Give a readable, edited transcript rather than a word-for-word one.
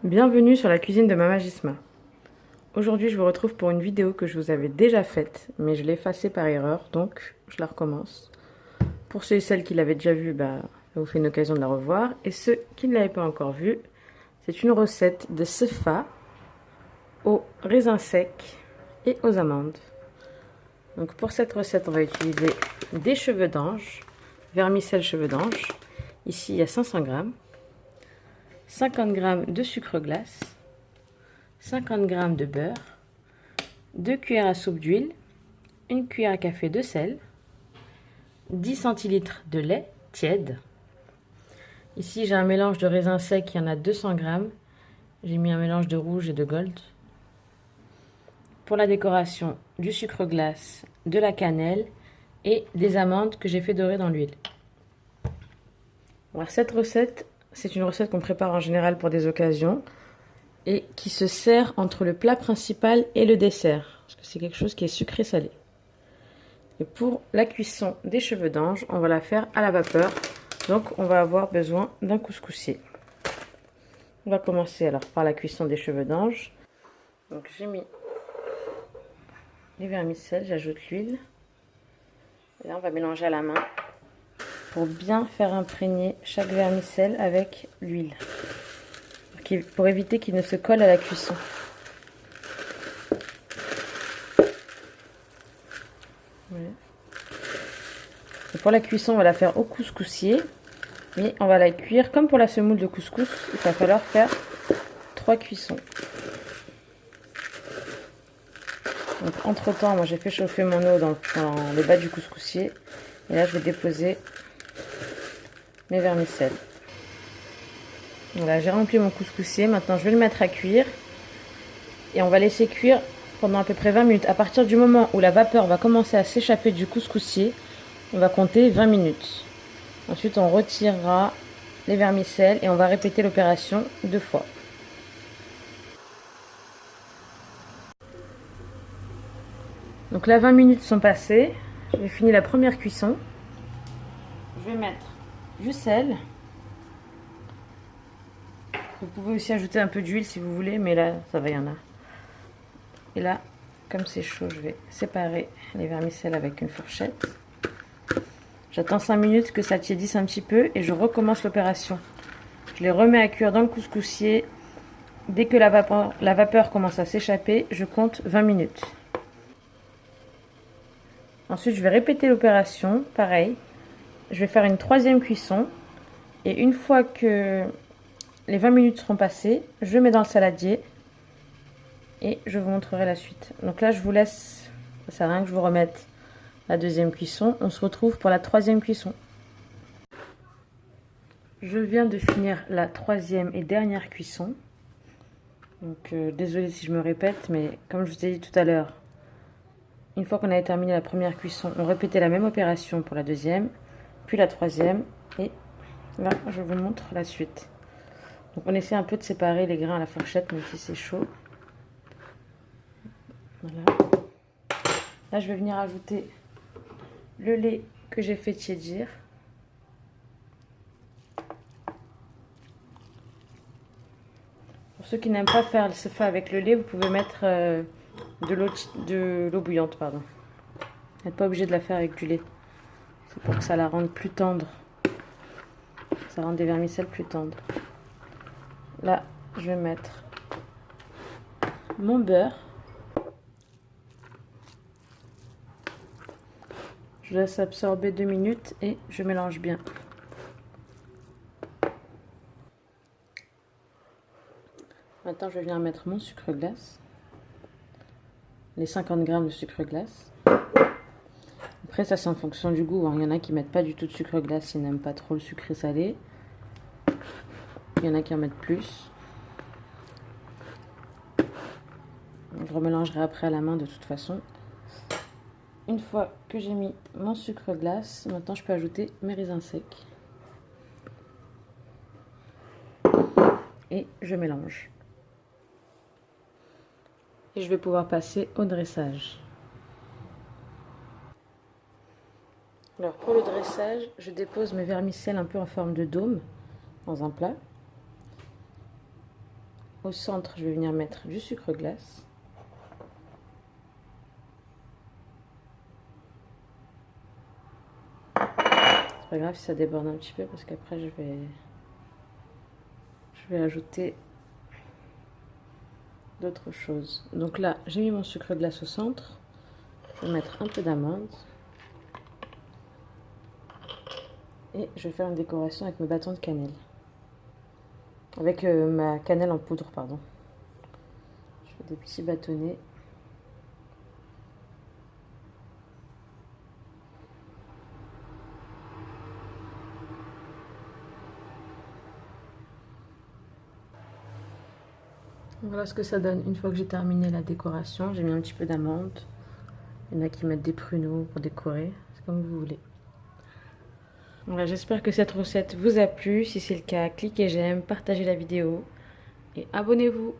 Bienvenue sur la cuisine de Mama Gisma. Aujourd'hui, je vous retrouve pour une vidéo que je vous avais déjà faite, mais je l'ai effacée par erreur, donc je la recommence. Pour ceux et celles qui l'avaient déjà vue, ça vous fait une occasion de la revoir. Et ceux qui ne l'avaient pas encore vue, c'est une recette de sefa aux raisins secs et aux amandes. Donc pour cette recette, on va utiliser des cheveux d'ange, vermicelle cheveux d'ange. Ici, il y a 500 g, 50 g de sucre glace, 50 g de beurre, 2 cuillères à soupe d'huile, 1 cuillère à café de sel, 10 centilitres de lait tiède. Ici, j'ai un mélange de raisins secs, il y en a 200 g. J'ai mis un mélange de rouge et de gold. Pour la décoration, du sucre glace, de la cannelle et des amandes que j'ai fait dorer dans l'huile. Alors cette recette, c'est une recette qu'on prépare en général pour des occasions et qui se sert entre le plat principal et le dessert, parce que c'est quelque chose qui est sucré-salé. Et pour la cuisson des cheveux d'ange, on va la faire à la vapeur, donc on va avoir besoin d'un couscoussier. On va commencer alors par la cuisson des cheveux d'ange. Donc j'ai mis les vermicelles, j'ajoute l'huile. Et là on va mélanger à la main pour bien faire imprégner chaque vermicelle avec l'huile, pour éviter qu'il ne se colle à la cuisson. Voilà. Et pour la cuisson, on va la faire au couscoussier, mais on va la cuire comme pour la semoule de couscous. Il va falloir faire 3 cuissons. Donc entre temps, moi j'ai fait chauffer mon eau dans le bas du couscoussier, et là je vais déposer mes vermicelles. Voilà, j'ai rempli mon couscoussier. Maintenant je vais le mettre à cuire et on va laisser cuire pendant à peu près 20 minutes. À partir du moment où la vapeur va commencer à s'échapper du couscoussier, on va compter 20 minutes. Ensuite on retirera les vermicelles et on va répéter l'opération 2 fois. Donc là 20 minutes sont passées, j'ai fini la première cuisson. Je vais mettre du sel. Vous pouvez aussi ajouter un peu d'huile si vous voulez, mais là ça va, il y en a. Et là, comme c'est chaud, je vais séparer les vermicelles avec une fourchette. J'attends 5 minutes que ça tiédisse un petit peu et je recommence l'opération. Je les remets à cuire dans le couscoussier. Dès que la vapeur commence à s'échapper, je compte 20 minutes. Ensuite, je vais répéter l'opération, pareil. Je vais faire une 3e cuisson. Et une fois que les 20 minutes seront passées, je mets dans le saladier. Et je vous montrerai la suite. Donc là, je vous laisse. Ça sert à rien que je vous remette la 2e cuisson. On se retrouve pour la 3e cuisson. Je viens de finir la 3e et dernière cuisson. Donc désolée si je me répète, mais comme je vous ai dit tout à l'heure, une fois qu'on avait terminé la première cuisson, on répétait la même opération pour la 2e, puis la 3e, et là je vous montre la suite. Donc on essaie un peu de séparer les grains à la fourchette, même si c'est chaud. Voilà. Là je vais venir ajouter le lait que j'ai fait tiédir. Pour ceux qui n'aiment pas faire le sefa avec le lait, vous pouvez mettre de l'eau bouillante, pardon. Vous n'êtes pas obligé de la faire avec du lait. C'est pour que ça la rende plus tendre. Ça rend des vermicelles plus tendres. Là, je vais mettre mon beurre. Je laisse absorber 2 minutes et je mélange bien. Maintenant, je vais venir mettre mon sucre glace. Les 50 g de sucre glace. Après, ça c'est en fonction du goût. Il y en a qui mettent pas du tout de sucre glace, ils n'aiment pas trop le sucré salé. Il y en a qui en mettent plus. Je remélangerai après à la main de toute façon. Une fois que j'ai mis mon sucre glace, maintenant je peux ajouter mes raisins secs. Et je mélange. Et je vais pouvoir passer au dressage. Alors pour le dressage, je dépose mes vermicelles un peu en forme de dôme dans un plat. Au centre, je vais venir mettre du sucre glace. C'est pas grave si ça déborde un petit peu parce qu'après je vais ajouter d'autres choses. Donc là, j'ai mis mon sucre glace au centre. Je vais mettre un peu d'amande. Et je vais faire une décoration avec mes bâtons de cannelle. Avec ma cannelle en poudre, pardon. Je fais des petits bâtonnets. Voilà ce que ça donne une fois que j'ai terminé la décoration. J'ai mis un petit peu d'amande. Il y en a qui mettent des pruneaux pour décorer. C'est comme vous voulez. Voilà, j'espère que cette recette vous a plu. Si c'est le cas, cliquez j'aime, partagez la vidéo et abonnez-vous.